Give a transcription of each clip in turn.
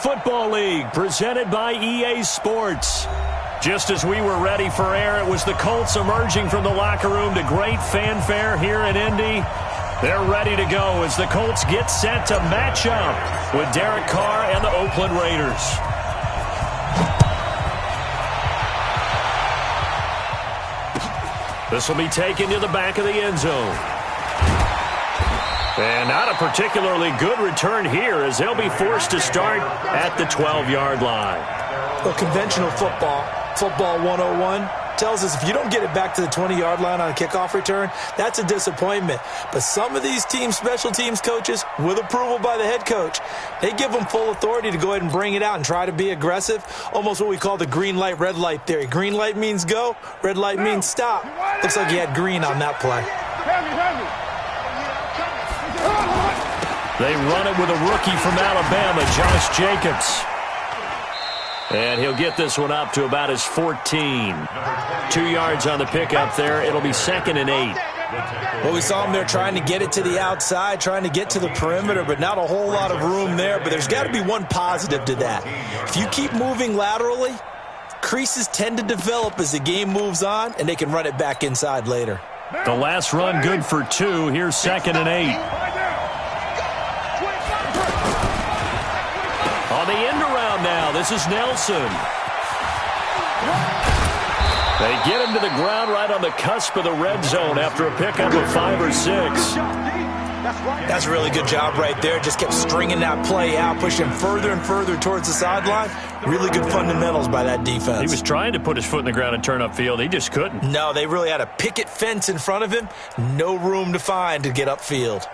Football League, presented by EA Sports. Just as we were ready for air, it was the Colts emerging from the locker room to great fanfare here in Indy. They're ready to go as the Colts get set to match up with Derek Carr and the Oakland Raiders. This will be taken to the back of the end zone. And not a particularly good return here as they'll be forced to start at the 12-yard line. Well, conventional football 101, tells us if you don't get it back to the 20-yard line on a kickoff return, that's a disappointment. But some of these team special teams coaches, with approval by the head coach, they give them full authority to go ahead and bring it out and try to be aggressive, almost what we call the green light, red light theory. Green light means go, red light means stop. Looks like he had green on that play. They run it with a rookie from Alabama, Josh Jacobs. And he'll get this one up to about his 14. 2 yards on the pickup there. It'll be 2nd and 8. Well, we saw him there trying to get it to the outside, trying to get to the perimeter, but not a whole lot of room there. But there's got to be one positive to that. If you keep moving laterally, creases tend to develop as the game moves on, and they can run it back inside later. The last run good for 2. Here's 2nd and 8. On the end around now, this is Nelson. They get him to the ground right on the cusp of the red zone after a pickup of 5 or 6. That's a really good job right there. Just kept stringing that play out, pushing further and further towards the sideline. Really good fundamentals by that defense. He was trying to put his foot in the ground and turn upfield. He just couldn't. No, they really had a picket fence in front of him. No room to find to get upfield.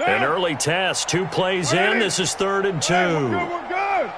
An early test, 2 plays in. This is 3rd and 2. We're good.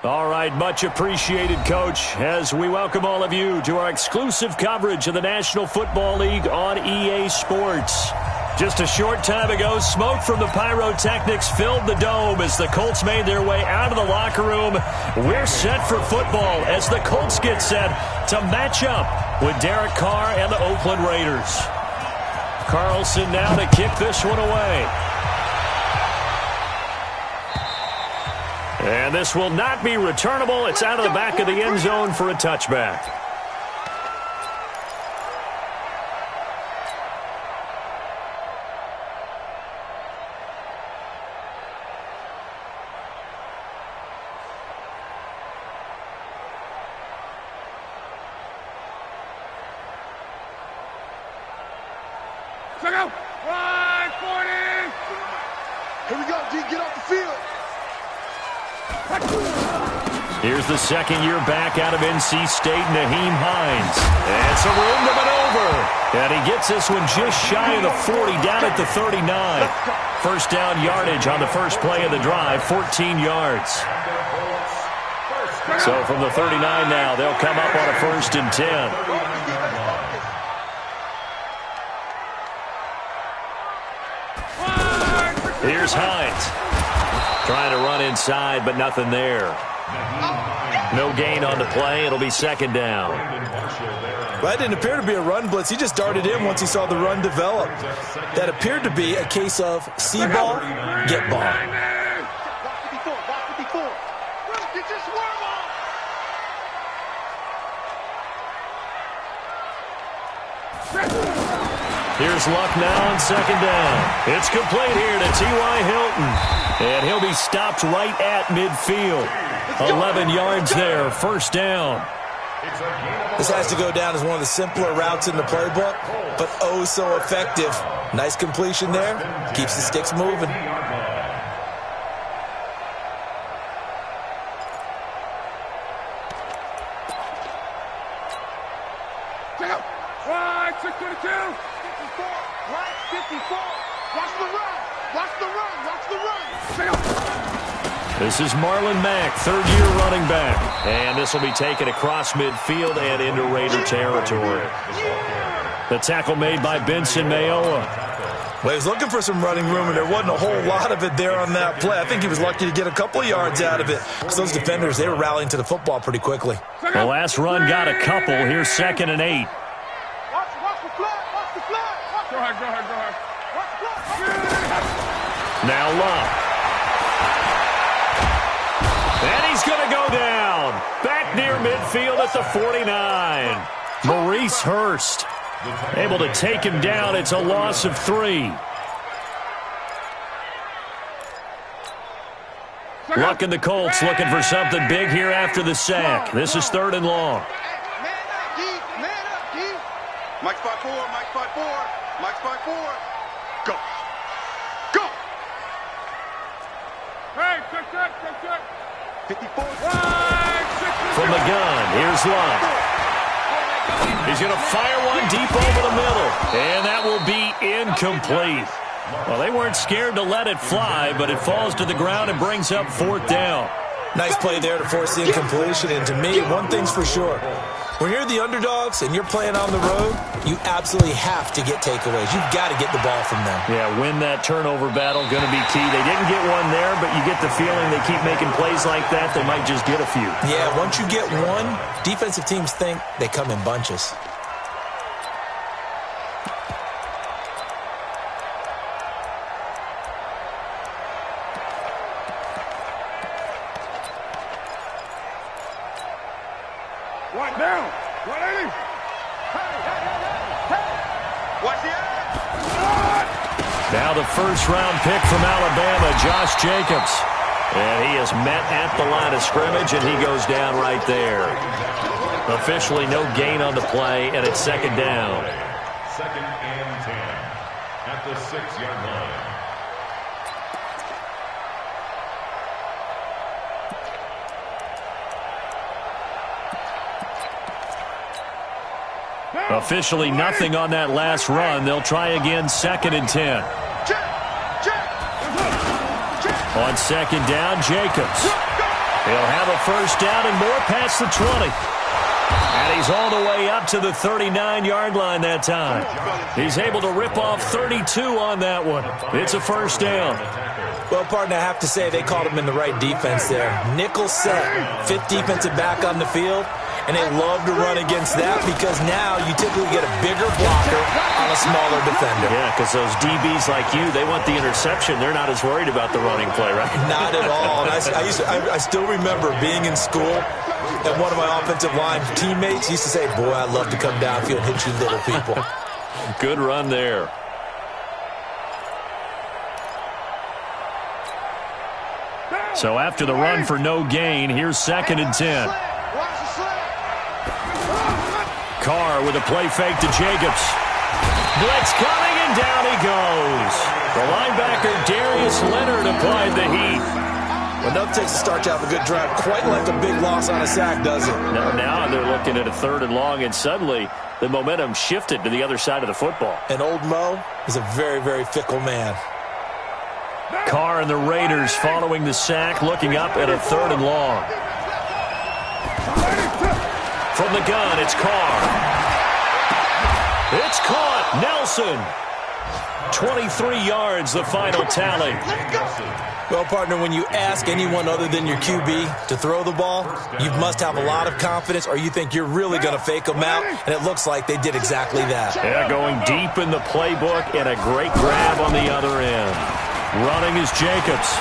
All right, much appreciated, Coach, as we welcome all of you to our exclusive coverage of the National Football League on EA Sports. Just a short time ago, smoke from the pyrotechnics filled the dome as the Colts made their way out of the locker room. We're set for football as the Colts get set to match up with Derek Carr and the Oakland Raiders. Carlson now to kick this one away. And this will not be returnable. It's out of the back of the end zone for a touchback. Here's the second-year back out of NC State, Nyheim Hines. And it's a room to maneuver. And he gets this one just shy of the 40, down at the 39. First down yardage on the first play of the drive, 14 yards. So from the 39 now, they'll come up on a 1st and 10. Here's Hines. Trying to run inside, but nothing there. No gain on the play. It'll be 2nd down. Well, that didn't appear to be a run blitz. He just darted in once he saw the run develop. That appeared to be a case of see ball, get ball. Here's Luck now on 2nd down. It's complete here to T.Y. Hilton. And he'll be stopped right at midfield. 11 yards there, 1st down. This has to go down as one of the simpler routes in the playbook, but oh so effective. Nice completion there. Keeps the sticks moving. Right, 622. 54. Right, 54. Watch the run. Watch the run. Watch the run. This is Marlon Mack, 3rd-year running back. And this will be taken across midfield and into Raider territory. The tackle made by Benson Mayowa. Well, he was looking for some running room, and there wasn't a whole lot of it there on that play. I think he was lucky to get a couple of yards out of it because those defenders, they were rallying to the football pretty quickly. The last run got a couple. Here's 2nd and 8. Watch the flag. Watch the flag. Go ahead. Watch the flag. Now Luck. And he's going to go down. Back near midfield at the 49. Maurice Hurst able to take him down. It's a loss of 3. Luck and the Colts looking for something big here after the sack. This is 3rd and long. Mike's 5-4. Mike's 5-4. Mike's 5-4. Go. Hey, check. 54. From the gun, here's Luck. He's going to fire one deep over the middle. And that will be incomplete. Well, they weren't scared to let it fly, but it falls to the ground and brings up 4th down. Nice play there to force the incompletion. And to me, one thing's for sure. When you're the underdogs and you're playing on the road, you absolutely have to get takeaways. You've got to get the ball from them. Yeah, win that turnover battle, going to be key. They didn't get one there, but you get the feeling they keep making plays like that, they might just get a few. Yeah, once you get one, defensive teams think they come in bunches. Right now. 180. Watch the Now the 1st-round pick from Alabama, Josh Jacobs. And he is met at the line of scrimmage, and he goes down right there. Officially no gain on the play, and it's 2nd down. 2nd and 10 at the 6-yard line. Officially nothing on that last run. They'll try again, 2nd and 10. On 2nd down, Jacobs. He'll have a 1st down and more past the 20. And he's all the way up to the 39-yard line that time. He's able to rip off 32 on that one. It's a 1st down. Well, partner, I have to say they called him in the right defense there. Nickel set, 5th defensive back on the field. and they love to run against that because now you typically get a bigger blocker on a smaller defender. Yeah, because those DBs like you, they want the interception. They're not as worried about the running play, right? Not at all. And I still remember being in school, and one of my offensive line teammates used to say, boy, I'd love to come downfield and hit you little people. Good run there. So after the run for no gain, here's 2nd and 10. Carr with a play fake to Jacobs. Blitz coming, and down he goes. The linebacker Darius Leonard applied the heat. Well, nothing takes a start to have a good drive, quite like a big loss on a sack, does it? Now they're looking at a 3rd and long, and suddenly the momentum shifted to the other side of the football. And old Mo is a very, very fickle man. Carr and the Raiders following the sack, looking up at a 3rd and long. From the gun, it's Carr. It's caught. Nelson. 23 yards, the final tally. Well, partner, when you ask anyone other than your QB to throw the ball, you must have a lot of confidence, or you think you're really going to fake them out, and it looks like they did exactly that. Yeah, going deep in the playbook, and a great grab on the other end. Running is Jacobs.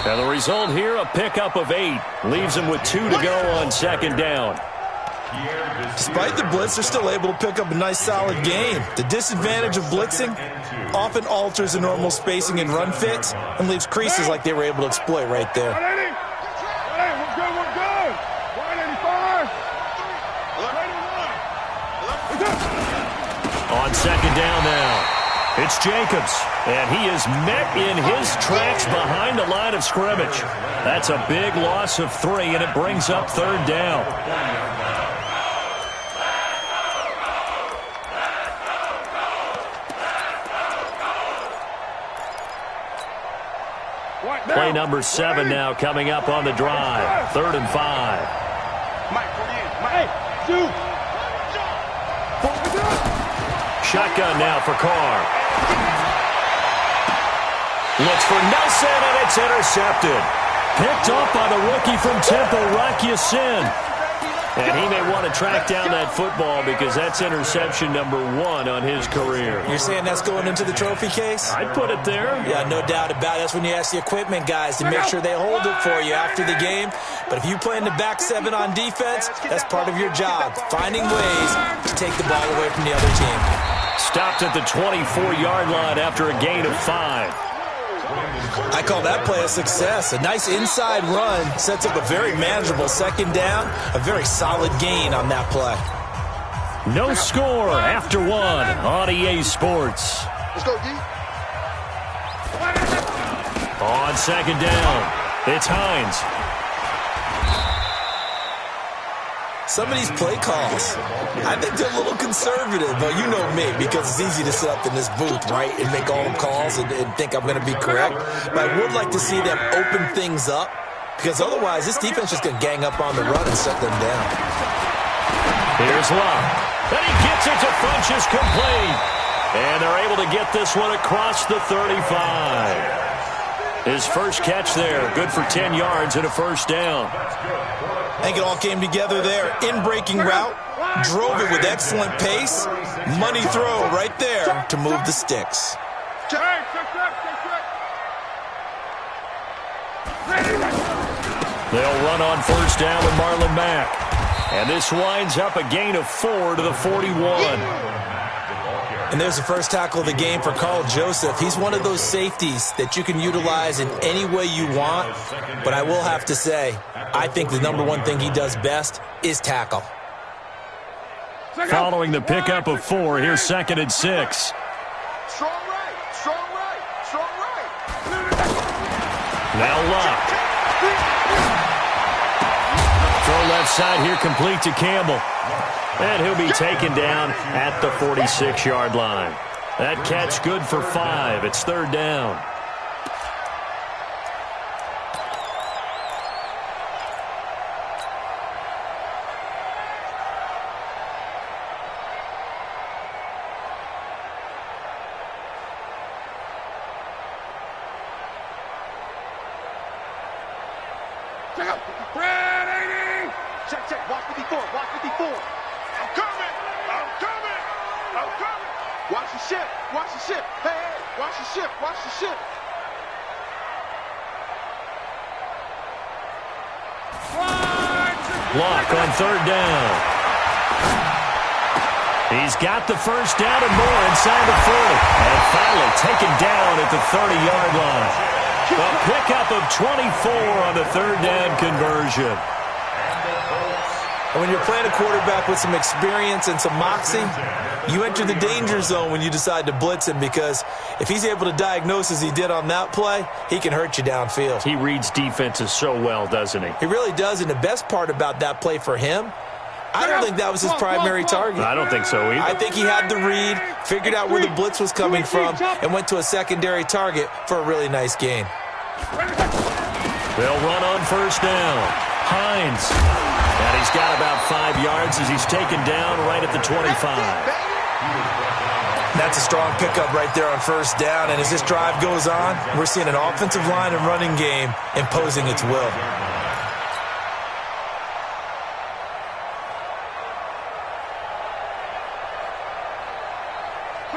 And the result here, a pickup of 8. Leaves him with 2 to go on 2nd down. Despite the blitz, they're still able to pick up a nice, solid game. The disadvantage of blitzing often alters the normal spacing and run fits and leaves creases like they were able to exploit right there. Hey, we're good. 185. On 2nd down now. It's Jacobs, and he is met in his tracks behind the line of scrimmage. That's a big loss of 3, and it brings up 3rd down. Play number 7 now coming up on the drive. 3rd and 5. Hey, shoot. Shotgun now for Carr. Looks for Nelson, and it's intercepted. Picked off by the rookie from Temple, Rocky Sin. And he may want to track down that football because that's interception number 1 on his career. You're saying that's going into the trophy case? I'd put it there. Yeah, no doubt about it. That's when you ask the equipment guys to make sure they hold it for you after the game. But if you play in the back 7 on defense, that's part of your job, finding ways to take the ball away from the other team. Stopped at the 24-yard line after a gain of 5. I call that play a success. A nice inside run sets up a very manageable 2nd down, a very solid gain on that play. No score after 1 on EA Sports. Let's go, D. On 2nd down, it's Hines. Some of these play calls, I think they're a little conservative, but you know me, because it's easy to sit up in this booth, right, and make all the calls and think I'm going to be correct. But I would like to see them open things up, because otherwise this defense is just going to gang up on the run and shut them down. Here's Love. And he gets it to Funchess, complete. And they're able to get this one across the 35. His first catch there, good for 10 yards and a 1st down. I think it all came together there. In-breaking route, drove it with excellent pace. Money throw right there to move the sticks. They'll run on 1st down with Marlon Mack. And this winds up a gain of 4 to the 41. And there's the first tackle of the game for Carl Joseph. He's one of those safeties that you can utilize in any way you want. But I will have to say, I think the number 1 thing he does best is tackle. Following the pickup of 4, here's 2nd and 6. Strong right. Now Luck. Throw left side here, complete to Campbell. And he'll be taken down at the 46-yard line. That catch good for 5. It's 3rd down. Check out. Brad 80. Watch the ship. Watch the ship. Hey, hey, watch the ship. Watch the ship. Block on third down. He's got the first down and more inside the 40. And finally taken down at the 30-yard line. A pickup of 24 on the third down conversion. And when you're playing a quarterback with some experience and some moxie, you enter the danger zone when you decide to blitz him, because if he's able to diagnose as he did on that play, he can hurt you downfield. He reads defenses so well, doesn't he? He really does, and the best part about that play for him, I don't think that was his primary target. I don't think so either. I think he had the read, figured out where the blitz was coming from, and went to a secondary target for a really nice gain. They'll run on first down. Hines. And he's got about 5 yards as he's taken down right at the 25. That's a strong pickup right there on first down, and as this drive goes on, we're seeing an offensive line and running game imposing its will.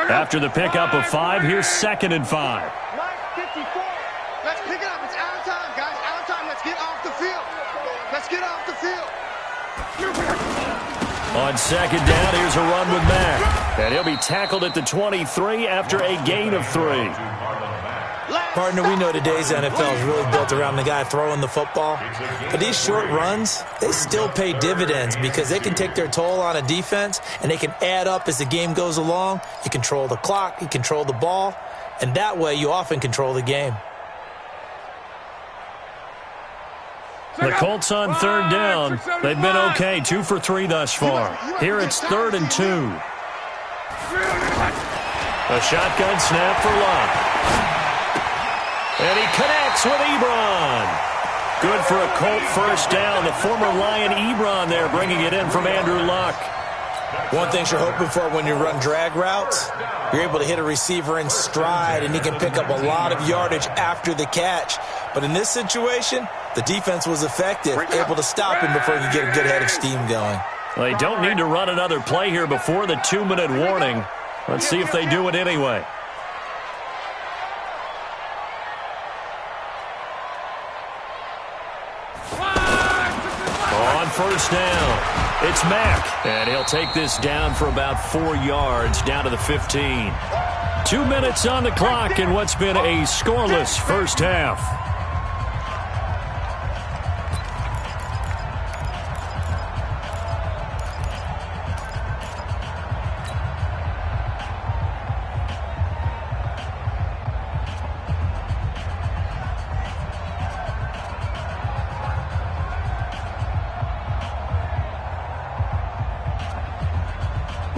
After the pickup of 5, here's 2nd and 5. Line 54. Let's pick it up. It's out of time, guys. Out of time. Let's get off the field. Let's get off the field. On second down, here's a run with Mack. And he'll be tackled at the 23 after a gain of 3. Partner, we know today's NFL is really built around the guy throwing the football. But these short runs, they still pay dividends because they can take their toll on a defense, and they can add up as the game goes along. You control the clock, you control the ball, and that way you often control the game. The Colts on third down. They've been okay, 2 for 3 thus far. Here it's 3rd and 2. A shotgun snap for Luck. And he connects with Ebron. Good for a Colt first down. The former Lion Ebron there bringing it in from Andrew Luck. One thing you're hoping for when you run drag routes, you're able to hit a receiver in stride, and he can pick up a lot of yardage after the catch. But in this situation, the defense was effective, able to stop him before he could get a good head of steam going. They don't need to run another play here before the 2-minute warning. Let's see if they do it anyway. On first down, it's Mack. And he'll take this down for about 4 yards, down to the 15. 2 minutes on the clock in what's been a scoreless first half.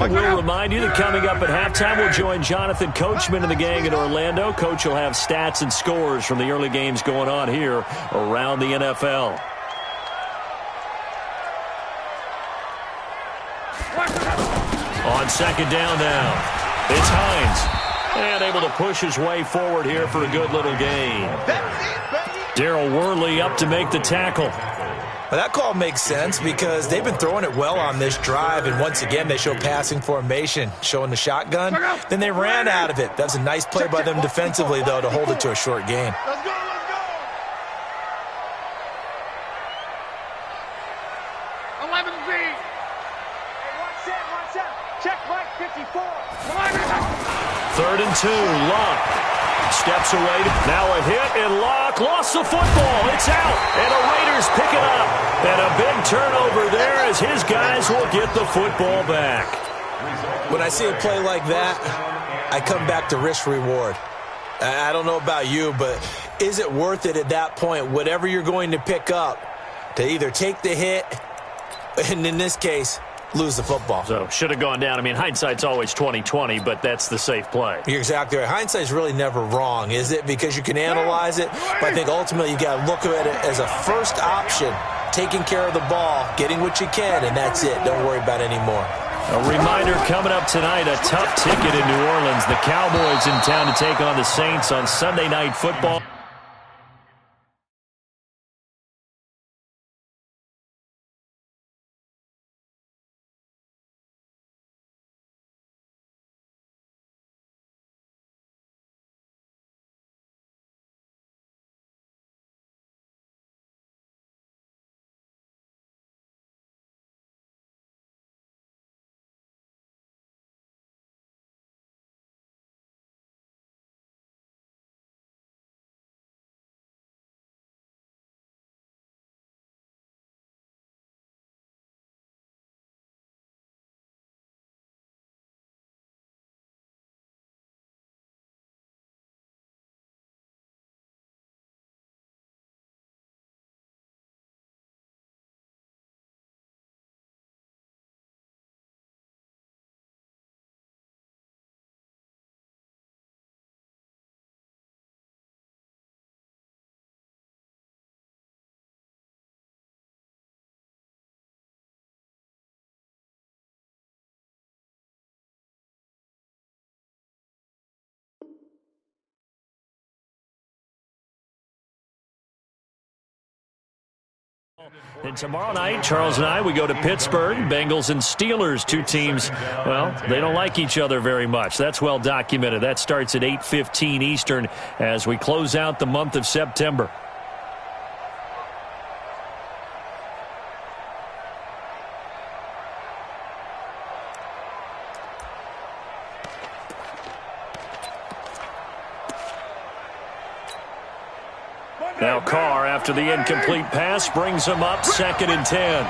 We'll remind you that coming up at halftime, we'll join Jonathan Coachman and the gang in Orlando. Coach will have stats and scores from the early games going on here around the NFL. On second down now, it's Hines. And able to push his way forward here for a good little gain. Darryl Worley up to make the tackle. Well, that call makes sense because they've been throwing it well on this drive, and once again they show passing formation, showing the shotgun. Then they ran out of it. That was a nice play by them defensively, though, to hold it to a short gain. Let's go, let's go. 11Z. Hey, watch that. Check right 54. 3rd and 2, Luck. Steps away. Now a hit, and Luck lost the football. It's out, and the Raiders pick it up. And a big turnover there as his guys will get the football back. When I see a play like that, I come back to risk-reward. I don't know about you, but is it worth it at that point, whatever you're going to pick up, to either take the hit, and in this case, lose the football? So, should have gone down. I mean, hindsight's always 20/20, but that's the safe play. You're exactly right. Hindsight's really never wrong, is it? Because you can analyze it, but I think ultimately you got to look at it as a first option, taking care of the ball, getting what you can, and that's it. Don't worry about any more. A reminder coming up tonight, a tough ticket in New Orleans. The Cowboys in town to take on the Saints on Sunday Night Football. And tomorrow night, Charles and I, we go to Pittsburgh. Bengals and Steelers, two teams, well, they don't like each other very much. That's well documented. That starts at 8:15 Eastern as we close out the month of September. Now Carr, after the incomplete pass, brings him up 2nd and 10.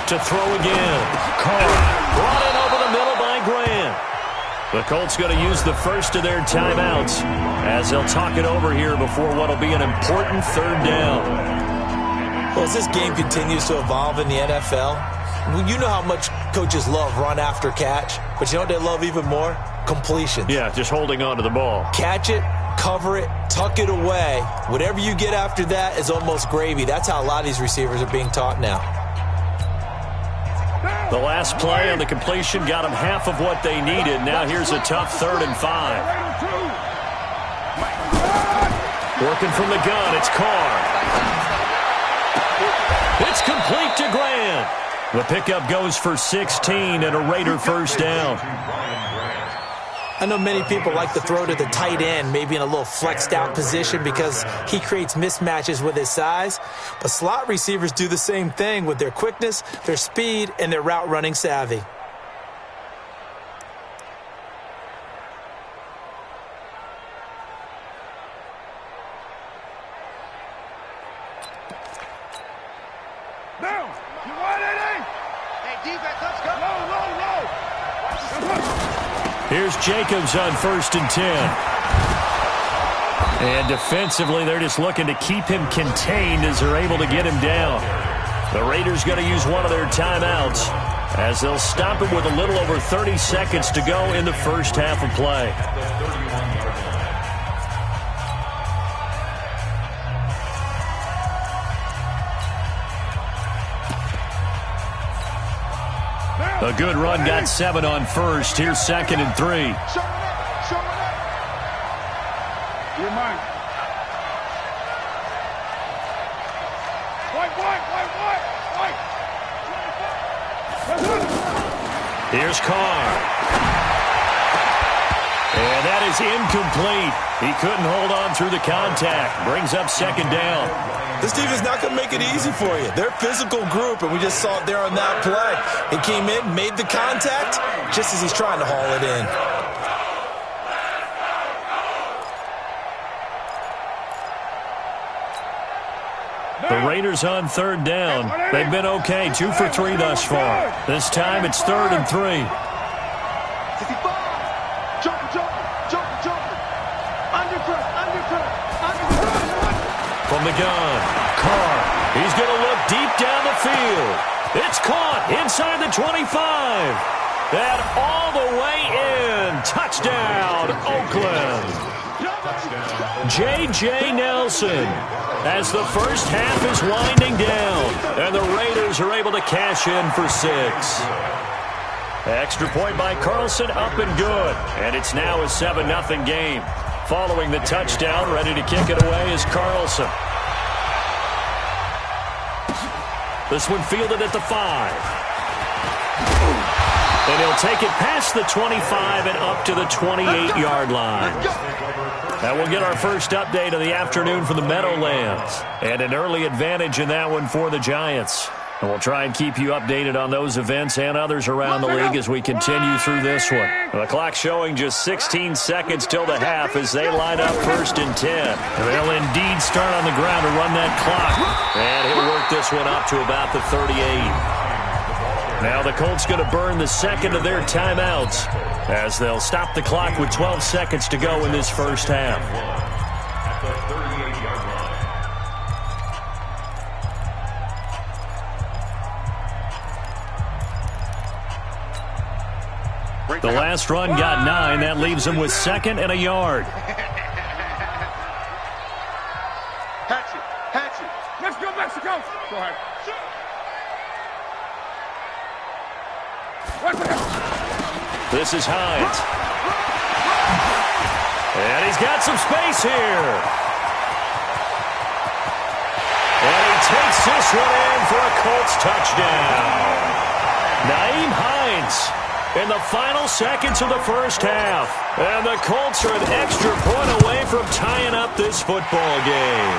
To throw again. Carr brought it over the middle by Grant. The Colts going to use the first of their timeouts as they'll talk it over here before what will be an important 3rd down. Well, as this game continues to evolve in the NFL, you know how much coaches love run after catch, but you know what they love even more? Completion. Yeah, just holding on to the ball. Catch it, cover it, tuck it away. Whatever you get after that is almost gravy. That's how a lot of these receivers are being taught now. The last play on the completion got them half of what they needed. Now here's a tough 3rd and 5. Working from the gun, it's Carr. It's complete to Grant. The pickup goes for 16 and a Raider first down. I know many people like to throw to the tight end, maybe in a little flexed out position because he creates mismatches with his size. But slot receivers do the same thing with their quickness, their speed, and their route running savvy. Here's Jacobs on 1st and 10. And defensively, they're just looking to keep him contained as they're able to get him down. The Raiders going to use one of their timeouts as they'll stop him with a little over 30 seconds to go in the first half of play. A good run, got 7 on 1st. Here's 2nd and 3. You're mine. White. Here's Carr. And that is incomplete. He couldn't hold on through the contact. Brings up 2nd down. This team is not going to make it easy for you. They're a physical group, and we just saw it there on that play. He came in, made the contact, just as he's trying to haul it in. The Raiders on 3rd down. They've been okay, 2 for 3 thus far. This time it's 3rd and 3. 55. Jumping. Undercut. From the gun, Carr. He's going to look deep down the field. It's caught inside the 25. And all the way in. Touchdown, Oakland. J.J. Nelson. As the first half is winding down, and the Raiders are able to cash in for 6. Extra point by Carlson, up and good. And it's now a 7-0 game. Following the touchdown, ready to kick it away is Carlson. This one fielded at the 5. And he'll take it past the 25 and up to the 28-yard line. That will get our first update of the afternoon from the Meadowlands. And an early advantage in that one for the Giants. And we'll try and keep you updated on those events and others around the league as we continue through this one. The clock showing just 16 seconds till the half as they line up 1st and 10. They'll indeed start on the ground to run that clock. And he'll work this one up to about the 38. Now the Colts going to burn the 2nd of their timeouts as they'll stop the clock with 12 seconds to go in this first half. At the 38-yard line. The last run got 9. That leaves them with 2nd and a yard. Hatchet. Let's go, Mexico. Go ahead. This is Hines. And he's got some space here. And he takes this one in for a Colts touchdown. Nyheim Hines in the final seconds of the first half. And the Colts are an extra point away from tying up this football game.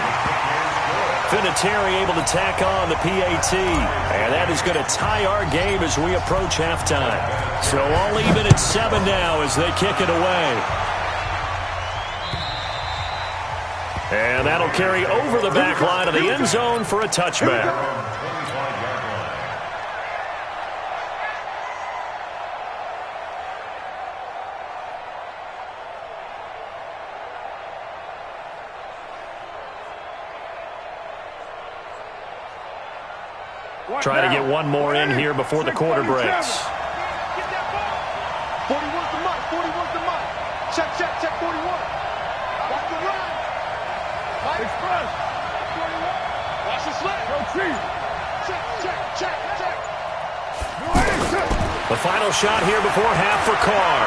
Vinatieri able to tack on the PAT. And that is going to tie our game as we approach halftime. So all even at 7 now as they kick it away. And that'll carry over the back line of the end zone for a touchback. Try to get one more in here before the quarter breaks. 41's the mark. 41's the mark. Check, 41. Watch the run. Express. 41. Watch the slip. Check. The final shot here before half for Carr.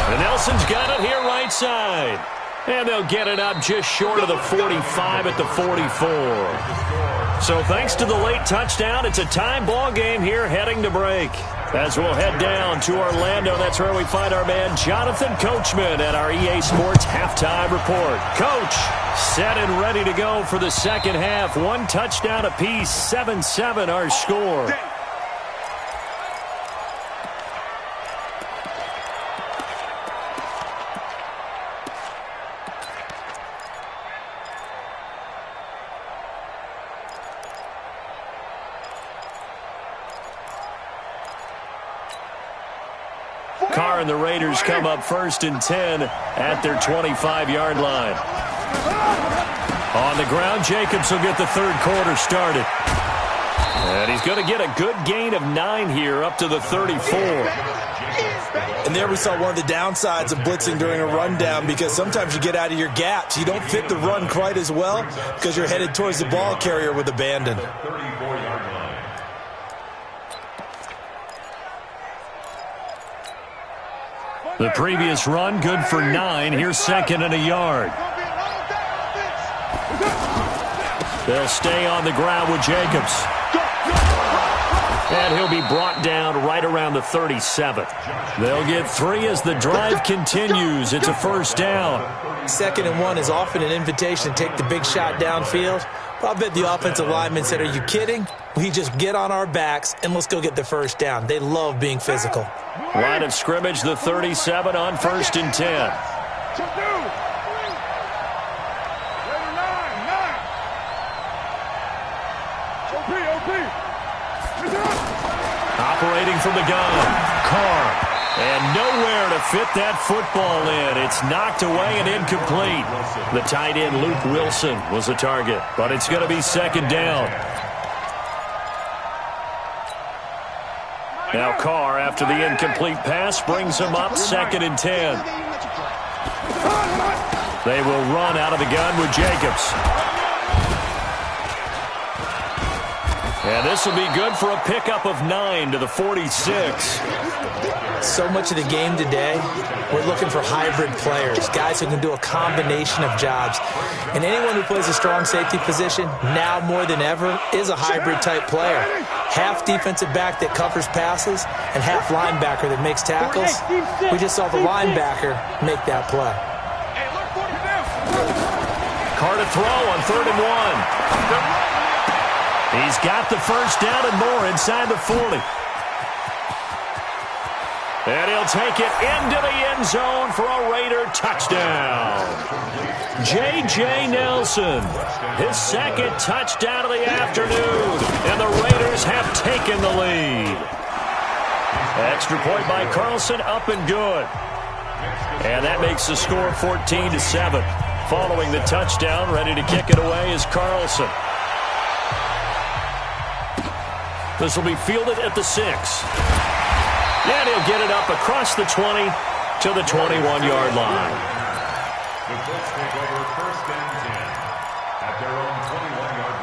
And Nelson's got it here right side. And they'll get it up just short of the 45 at the 44. So thanks to the late touchdown, it's a tie ball game here heading to break. As we'll head down to Orlando, that's where we find our man Jonathan Coachman at our EA Sports Halftime Report. Coach, set and ready to go for the second half. One touchdown apiece, 7-7 our score. Carr and the Raiders come up 1st and 10 at their 25-yard line. On the ground, Jacobs will get the third quarter started. And he's going to get a good gain of 9 here up to the 34. And there we saw one of the downsides of blitzing during a rundown, because sometimes you get out of your gaps. You don't fit the run quite as well because you're headed towards the ball carrier with abandon. The previous run, good for 9. Here's 2nd and a yard. They'll stay on the ground with Jacobs. And he'll be brought down right around the 37. They'll get 3 as the drive continues. It's a first down. 2nd and 1 is often an invitation to take the big shot downfield. But I bet the offensive lineman said, are you kidding? We just get on our backs and let's go get the first down. They love being physical. Line of scrimmage, the 37 on 1st and 10. Operating from the gun, Carr. And nowhere to fit that football in. It's knocked away and incomplete. The tight end, Luke Wilson, was the target. But it's going to be 2nd down. Now Carr, after the incomplete pass, brings him up 2nd and 10. They will run out of the gun with Jacobs. And this will be good for a pickup of 9 to the 46. So much of the game today, we're looking for hybrid players, guys who can do a combination of jobs. And anyone who plays a strong safety position, now more than ever, is a hybrid-type player. Half defensive back that covers passes and half linebacker that makes tackles. We just saw the linebacker make that play. Carr to throw on 3rd and 1. He's got the first down and more inside the 40. And he'll take it into the end zone for a Raider touchdown. J.J. Nelson, his 2nd touchdown of the afternoon. And the Raiders have taken the lead. Extra point by Carlson, up and good. And that makes the score 14-7. Following the touchdown, ready to kick it away is Carlson. This will be fielded at the 6. And he'll get it up across the 20 to the 21-yard line. The Colts take over 1st and 10 at their own 21-yard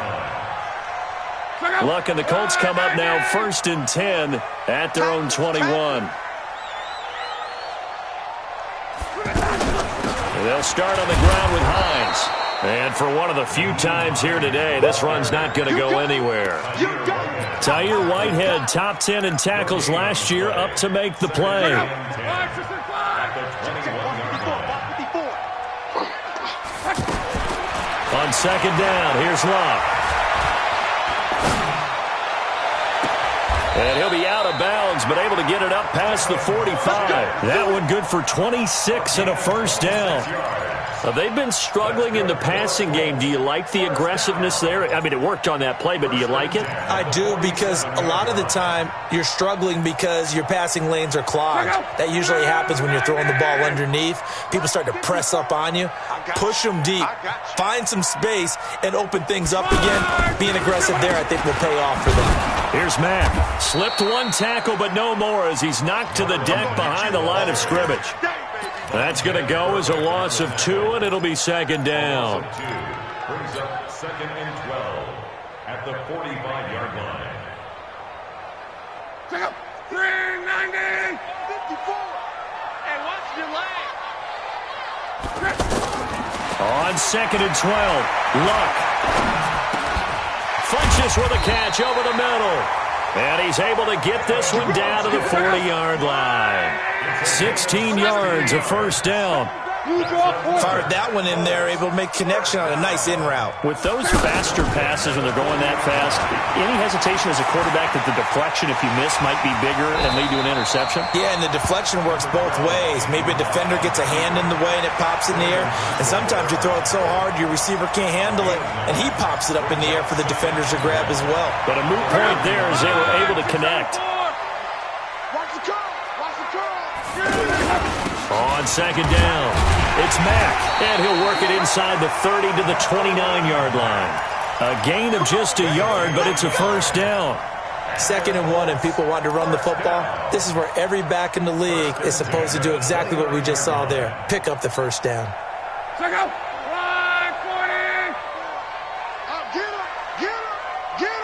line. Luck and the Colts come up now 1st and 10 at their own 21. They'll start on the ground with Hines. And for one of the few times here today, this run's not going to go anywhere. Tyre Whitehead, top 10 in tackles last year, up to make the play. On second down, here's Locke. And he'll be out of bounds, but able to get it up past the 45. That one good for 26 and a first down. They've been struggling in the passing game. Do you like the aggressiveness there? I mean, it worked on that play, but do you like it? I do, because a lot of the time you're struggling because your passing lanes are clogged. That usually happens when you're throwing the ball underneath. People start to press up on you. Push them deep. Find some space and open things up again. Being aggressive there, I think, will pay off for them. Here's Mack. Slipped one tackle, but no more as he's knocked to the deck behind the line of scrimmage. That's going to go as a loss of 2, and it'll be second down. Brings up second and 12 at the 45-yard line. Check up. 390. 54. And watch your leg. On second and 12, Luck. Funches with a catch over the middle. And he's able to get this one down to the 40-yard line. 16 yards, a first down. Fired that one in there, able to make connection on a nice in route. With those faster passes when they're going that fast, any hesitation as a quarterback that the deflection, if you miss, might be bigger and lead to an interception? Yeah, and the deflection works both ways. Maybe a defender gets a hand in the way and it pops in the air. And sometimes you throw it so hard your receiver can't handle it, and he pops it up in the air for the defenders to grab as well. But a moot point there as they were able to connect. Watch the curl. Watch the curl. On second down, it's Mack, and he'll work it inside the 30 to the 29-yard line. A gain of just a yard, but it's a first down. Second and 1, and people want to run the football. This is where every back in the league is supposed to do exactly what we just saw there. Pick up the first down. Check out. Line 40. Get him. Get him. Get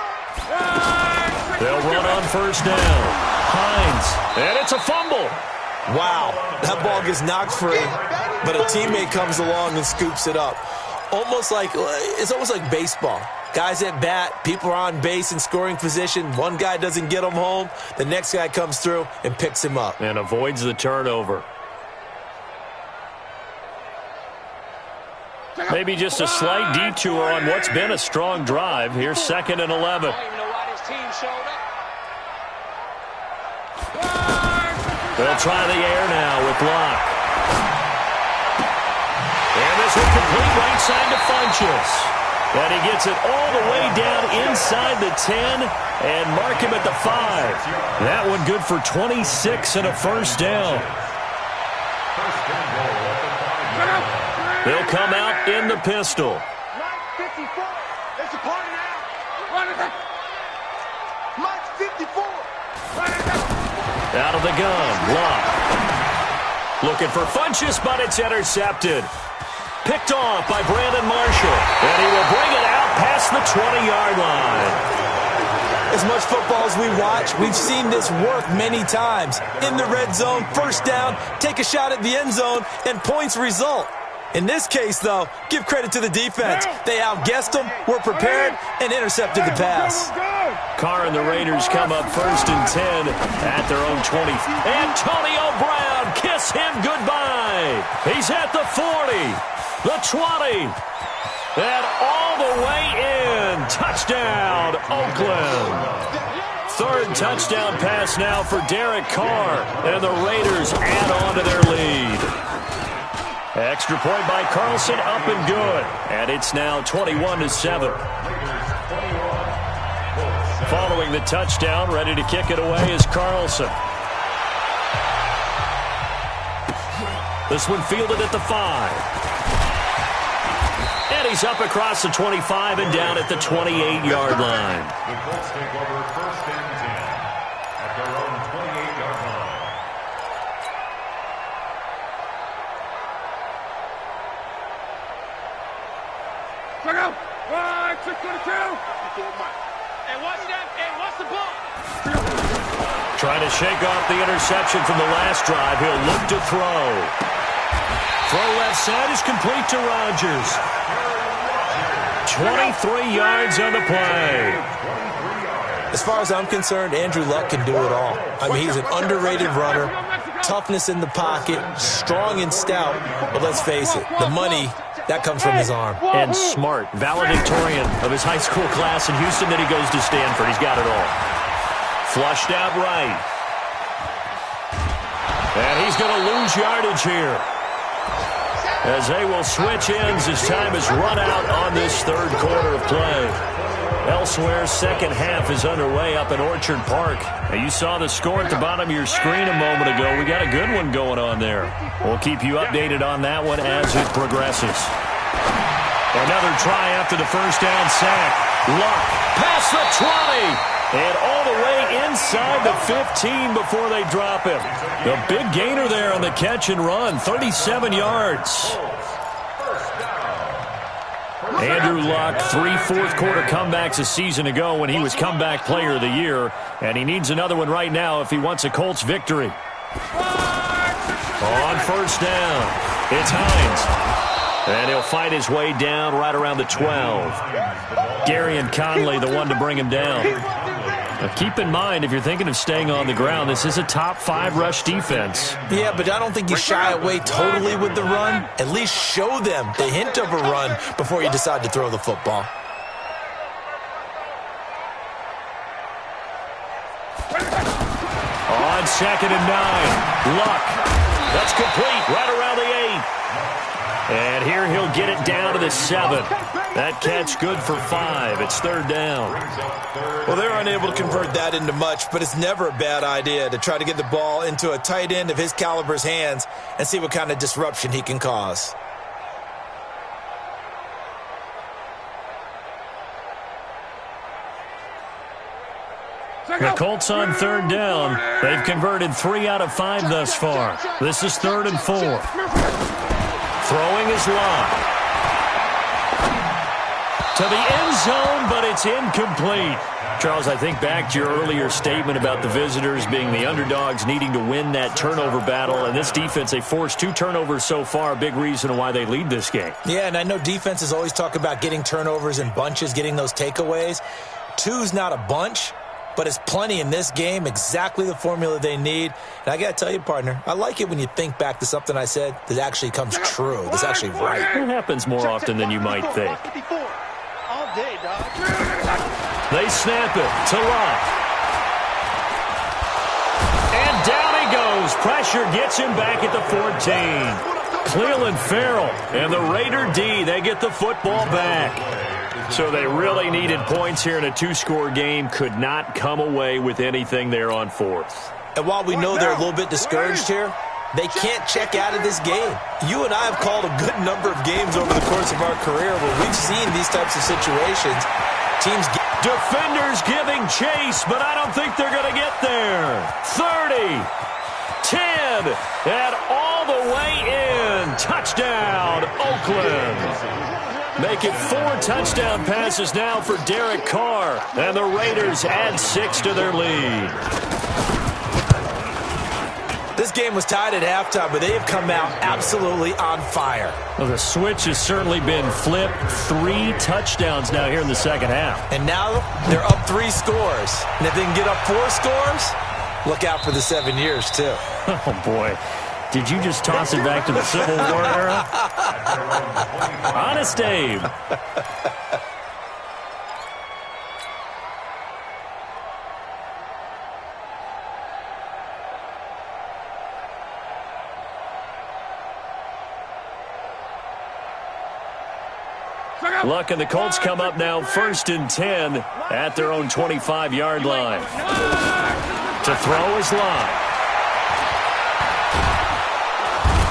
him. They'll run on first down. Hines, and it's a fumble. Wow, that ball gets knocked free, but a teammate comes along and scoops it up. It's almost like baseball. Guys at bat, people are on base in scoring position. One guy doesn't get him home. The next guy comes through and picks him up. And avoids the turnover. Maybe just a slight detour on what's been a strong drive. Here's second and 11. They'll try the air now with Locke. And this will complete right side to Funches. And he gets it all the way down inside the 10 and mark him at the 5. That one good for 26 and a first down. They'll come out in the pistol. 54. It's a party now. Run it. Mike 54. Run it. Out of the gun, Locke. Looking for Funches, but it's intercepted. Picked off by Brandon Marshall. And he will bring it out past the 20-yard line. As much football as we watch, we've seen this work many times. In the red zone, first down, take a shot at the end zone, and points result. In this case, though, give credit to the defense. They outguessed them, were prepared, and intercepted the pass. Carr and the Raiders come up first and 10 at their own 20. Antonio Brown, kiss him goodbye. He's at the 40, the 20, and all the way in. Touchdown, Oakland. Third touchdown pass now for Derek Carr, and the Raiders add on to their lead. Extra point by Carlson, up and good. And it's now 21-7. Following the touchdown, ready to kick it away is Carlson. This one fielded at the 5. And he's up across the 25 and down at the 28-yard line. The Colts take over first and 10 at their own 28-yard line. Check out. 622. And what's that? And what's the ball? Trying to shake off the interception from the last drive. He'll look to throw. Throw left side is complete to Rodgers. 23 yards on the play. As far as I'm concerned, Andrew Luck can do it all. I mean, he's an underrated runner, toughness in the pocket, strong and stout, but let's face it, the money, that comes from his arm. And smart, valedictorian of his high school class in Houston, then he goes to Stanford. He's got it all. Flushed out right. And he's going to lose yardage here, as they will switch ends as time is run out on this third quarter of play. Elsewhere, second half is underway up in Orchard Park. Now, you saw the score at the bottom of your screen a moment ago. We got a good one going on there. We'll keep you updated on that one as it progresses. Another try after the first down sack. Luck past the 20. And all the way inside the 15 before they drop him. The big gainer there on the catch and run, 37 yards. Andrew Luck, 3 fourth-quarter comebacks a season ago when he was comeback player of the year, and he needs another one right now if he wants a Colts victory. On first down, it's Hines, and he'll fight his way down right around the 12. Gary and Conley, the one to bring him down. Now, keep in mind, if you're thinking of staying on the ground, this is a top 5 rush defense. Yeah, but I don't think you shy away totally with the run. At least show them the hint of a run before you decide to throw the football. On 2nd and 9, Luck. That's complete right around the 8. And here he'll get it down to the 7. That catch good for 5. It's third down. Well, they're unable to convert that into much, but it's never a bad idea to try to get the ball into a tight end of his caliber's hands and see what kind of disruption he can cause. The Colts on third down. They've converted 3 out of 5 thus far. This is 3rd and 4. Throwing is Luck. To the end zone, but it's incomplete. Charles, I think back to your earlier statement about the visitors being the underdogs needing to win that turnover battle. And this defense, they forced 2 turnovers so far, a big reason why they lead this game. Yeah, and I know defenses always talk about getting turnovers in bunches, getting those takeaways. 2's not a bunch, but it's plenty in this game, exactly the formula they need. And I got to tell you, partner, I like it when you think back to something I said that actually comes true, that's actually right. It happens more often than you might think. They snap it to Luck. And down he goes. Pressure gets him back at the 14. Cleveland Farrell and the Raider D, they get the football back. So they really needed points here in a 2-score game. Could not come away with anything there on 4th. And while we know they're a little bit discouraged here, they can't check out of this game. You and I have called a good number of games over the course of our career where we've seen these types of situations. Defenders giving chase, but I don't think they're going to get there. 30, 10, and all the way in. Touchdown, Oakland. Make it 4 touchdown passes now for Derek Carr, and the Raiders add 6 to their lead. This game was tied at halftime, but they have come out absolutely on fire. Well, the switch has certainly been flipped. 3 touchdowns now here in the second half. And now they're up 3 scores. And if they can get up 4 scores, look out for the 7 years, too. Oh, boy. Did you just toss it back to the Civil War era? Honest Abe. Luck and the Colts come up now 1st and 10 at their own 25-yard line. To throw is Luck.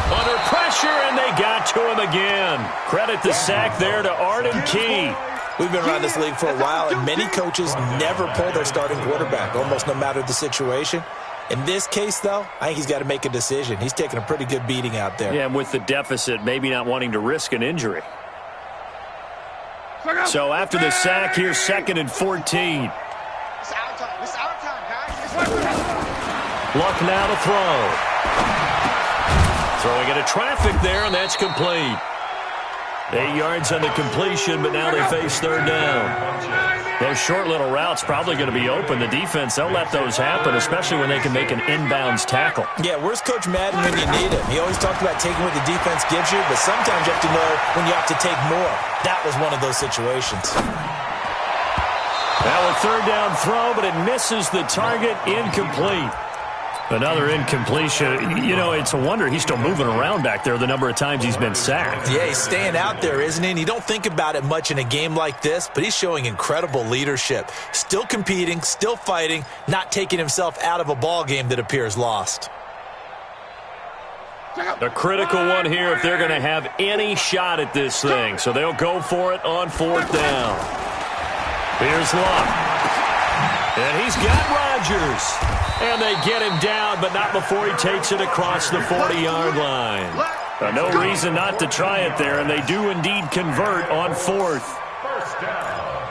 Under pressure, and they got to him again. Credit the sack there to Arden Key. We've been around this league for a while, and many coaches never pull their starting quarterback, almost no matter the situation. In this case, though, I think he's got to make a decision. He's taking a pretty good beating out there. Yeah, and with the deficit, maybe not wanting to risk an injury. So after the sack, here's 2nd and 14. It's our time. It's our time, guys. Luck now to throw. Throwing into traffic there, and that's complete. 8 yards on the completion, but now they face third down. Those short little routes probably going to be open. The defense, they'll let those happen, especially when they can make an inbounds tackle. Yeah, where's Coach Madden when you need him? He always talked about taking what the defense gives you, but sometimes you have to know when you have to take more. That was one of those situations. Now a third down throw, but it misses the target, incomplete. Another incompletion. You know, it's a wonder he's still moving around back there the number of times he's been sacked. Yeah, he's staying out there, isn't he? And you don't think about it much in a game like this, but he's showing incredible leadership. Still competing, still fighting, not taking himself out of a ball game that appears lost. A critical one here if they're going to have any shot at this thing. So they'll go for it on fourth down. Here's Luck. And he's got Rodgers. And they get him down, but not before he takes it across the 40-yard line. No reason not to try it there, and they do indeed convert on fourth. First down.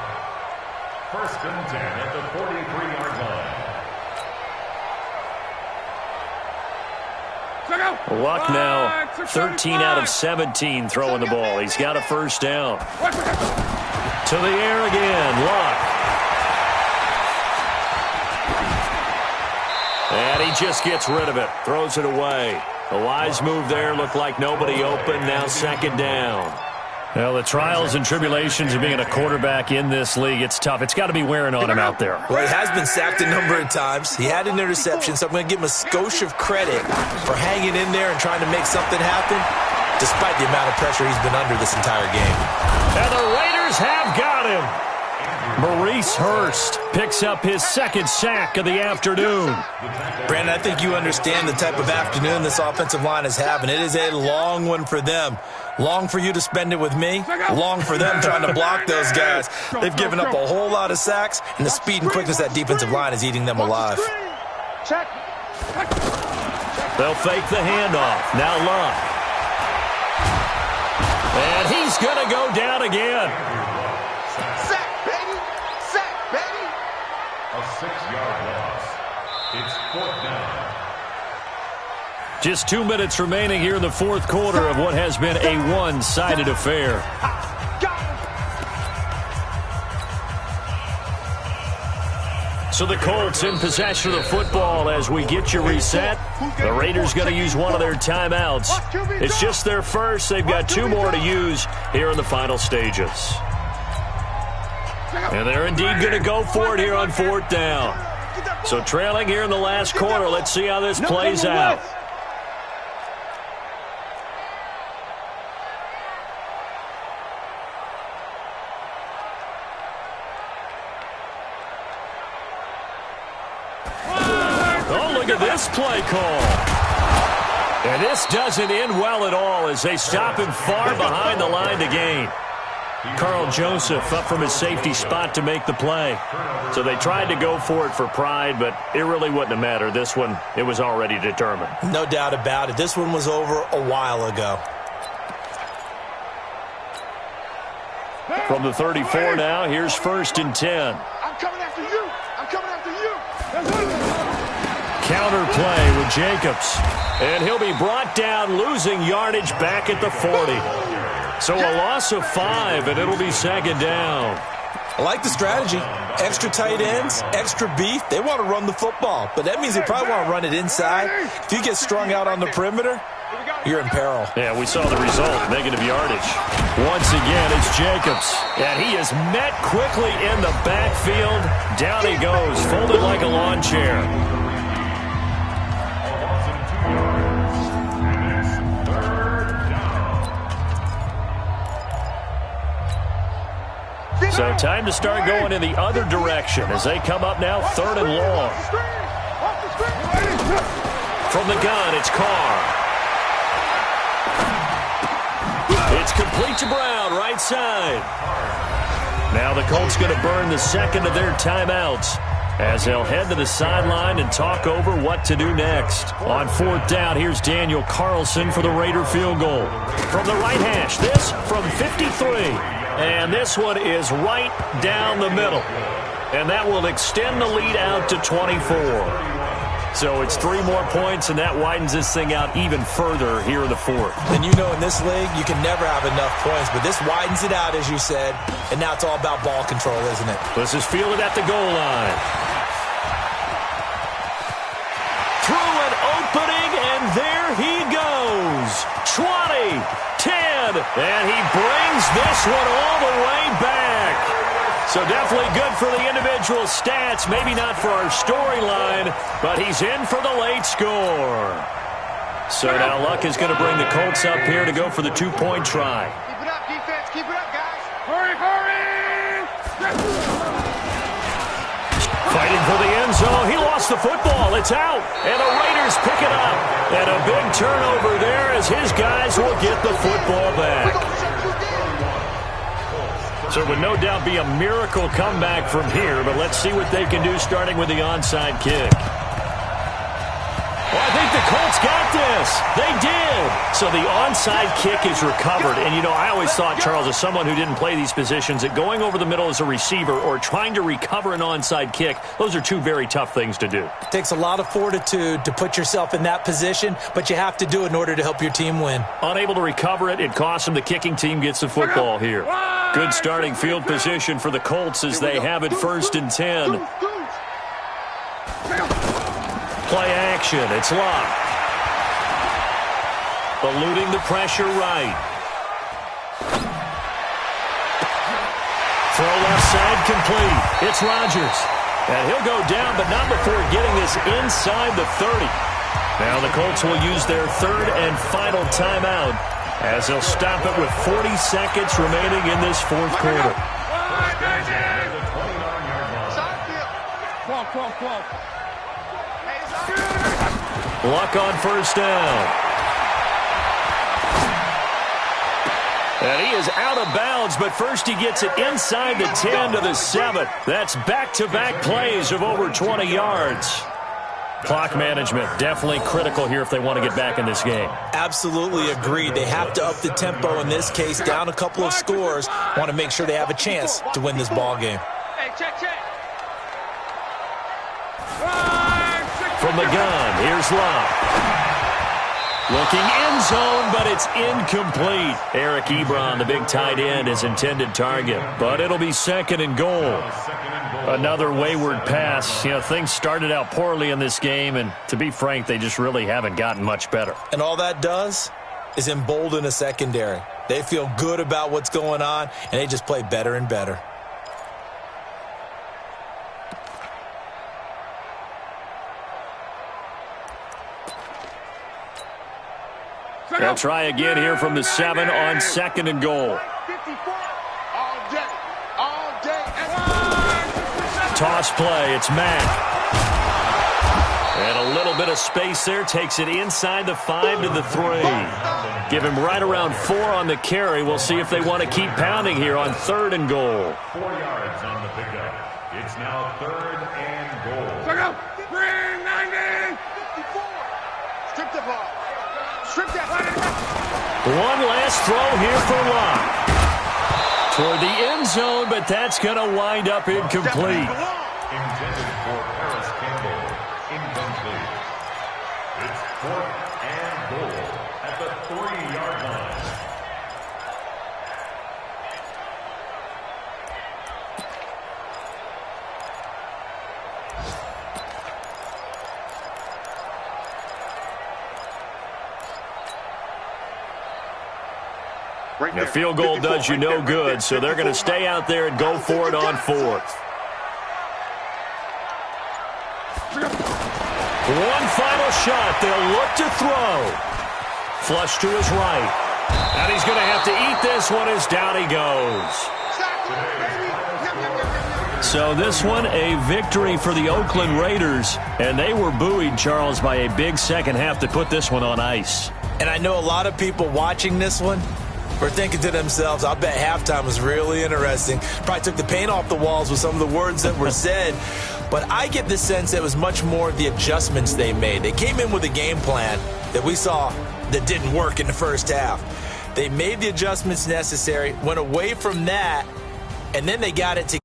First and 10 at the 43-yard line. Luck now 13 out of 17 throwing the ball. He's got a first down. To the air again, Luck. And he just gets rid of it, throws it away. A wise move there, looked like nobody open, now second down. Well, the trials and tribulations of being a quarterback in this league, it's tough. It's got to be wearing on him out there. Well, he has been sacked a number of times. He had an interception, so I'm going to give him a skosh of credit for hanging in there and trying to make something happen, despite the amount of pressure he's been under this entire game. And the Raiders have got him. Maurice Hurst picks up his second sack of the afternoon. Brandon, I think you understand the type of afternoon this offensive line is having. It is a long one for them. Long for you to spend it with me. Long for them trying to block those guys. They've given up a whole lot of sacks, and the speed and quickness of that defensive line is eating them alive. They'll fake the handoff. Now Luck. And he's going to go down again. A 6-yard loss. It's fourth down. Just 2 minutes remaining here in the fourth quarter of what has been a one-sided affair. So the Colts in possession of the football as we get you reset. The Raiders going to use one of their timeouts. It's just their first. They've got 2 more to use here in the final stages. And they're indeed going to go for it here on fourth down. So trailing here in the last quarter. Let's see how this plays out. Oh, look at this play call. And this doesn't end well at all as they stop him far behind the line to gain. Carl Joseph up from his safety spot to make the play. So they tried to go for it for pride, but it really wouldn't have mattered. This one, it was already determined. No doubt about it. This one was over a while ago. From the 34 now, here's first and 10. I'm coming after you. I'm coming after you. Counter play with Jacobs. And he'll be brought down, losing yardage back at the 40. So a loss of 5, and it'll be second down. I like the strategy. Extra tight ends, extra beef. They want to run the football, but that means they probably want to run it inside. If you get strung out on the perimeter, you're in peril. Yeah, we saw the result, negative yardage. Once again, it's Jacobs, and he is met quickly in the backfield. Down he goes, folded like a lawn chair. So time to start going in the other direction as they come up now third and long. From the gun, it's Carr. It's complete to Brown, right side. Now the Colts going to burn the second of their timeouts as they'll head to the sideline and talk over what to do next. On fourth down, here's Daniel Carlson for the Raider field goal. From the right hash, this from 53. And this one is right down the middle. And that will extend the lead out to 24. So it's 3 more points, and that widens this thing out even further here in the fourth. And you know in this league, you can never have enough points, but this widens it out, as you said, and now it's all about ball control, isn't it? This is fielded at the goal line. Through an opening, and there he goes. 20, 10, and he brings this one all the way back. So definitely good for the individual stats. Maybe not for our storyline, but he's in for the late score. So now Luck is going to bring the Colts up here to go for the 2-point try. Keep it up, defense. Keep it up, guys. Hurry, hurry! Fighting for the end zone. He lost the football. It's out. And the Raiders pick it up. And a big turnover there as his guys will get the football back. So it would no doubt be a miracle comeback from here, but let's see what they can do starting with the onside kick. Well, I think the Colts got this. They did. So the onside kick is recovered. And, you know, I always thought, Charles, as someone who didn't play these positions, that going over the middle as a receiver or trying to recover an onside kick, those are 2 very tough things to do. It takes a lot of fortitude to put yourself in that position, but you have to do it in order to help your team win. Unable to recover it, it costs them. The kicking team gets the football here. Good starting field position for the Colts as they have it 1st and 10. Play action. It's Luck. Eluding the pressure right. Throw left side complete. It's Rodgers. And he'll go down, but not before getting this inside the 30. Now the Colts will use their 3rd and final timeout as they'll stop it with 40 seconds remaining in this 4th quarter. Luck on 1st down. And he is out of bounds, but first he gets it inside the 10 to the 7. That's back-to-back plays of over 20 yards. Clock management definitely critical here if they want to get back in this game. Absolutely agreed. They have to up the tempo in this case, down a couple of scores. Want to make sure they have a chance to win this ball game. Hey, check. From the gun, here's Luck. Looking end zone, but it's incomplete. Eric Ebron, the big tight end, his intended target. But it'll be 2nd and goal. Another wayward pass. You know, things started out poorly in this game, and to be frank, they just really haven't gotten much better. And all that does is embolden a secondary. They feel good about what's going on, and they just play better and better. They'll try again here from the 7 on 2nd and goal. 54. All day. Toss play. It's Mack. And a little bit of space there. Takes it inside the 5 to the 3. Give him right around 4 on the carry. We'll see if they want to keep pounding here on 3rd and goal. 4 yards on the pickup. It's now 3rd and goal. Check out. 390. 54. Strip the ball. Strip that. One last throw here for Luck. Toward the end zone, but that's going to wind up incomplete. Intended for Paris Campbell. Incomplete. It's 4th and goal at the 3-yard line. The field goal does you no good, so they're going to stay out there and go for it on 4th. One final shot. They'll look to throw. Flush to his right. And he's going to have to eat this one as down he goes. So this one, a victory for the Oakland Raiders. And they were buoyed, Charles, by a big second half to put this one on ice. And I know a lot of people watching this one were thinking to themselves, I bet halftime was really interesting. Probably took the paint off the walls with some of the words that were said. But I get the sense that it was much more of the adjustments they made. They came in with a game plan that we saw that didn't work in the first half. They made the adjustments necessary, went away from that, and then they got it together.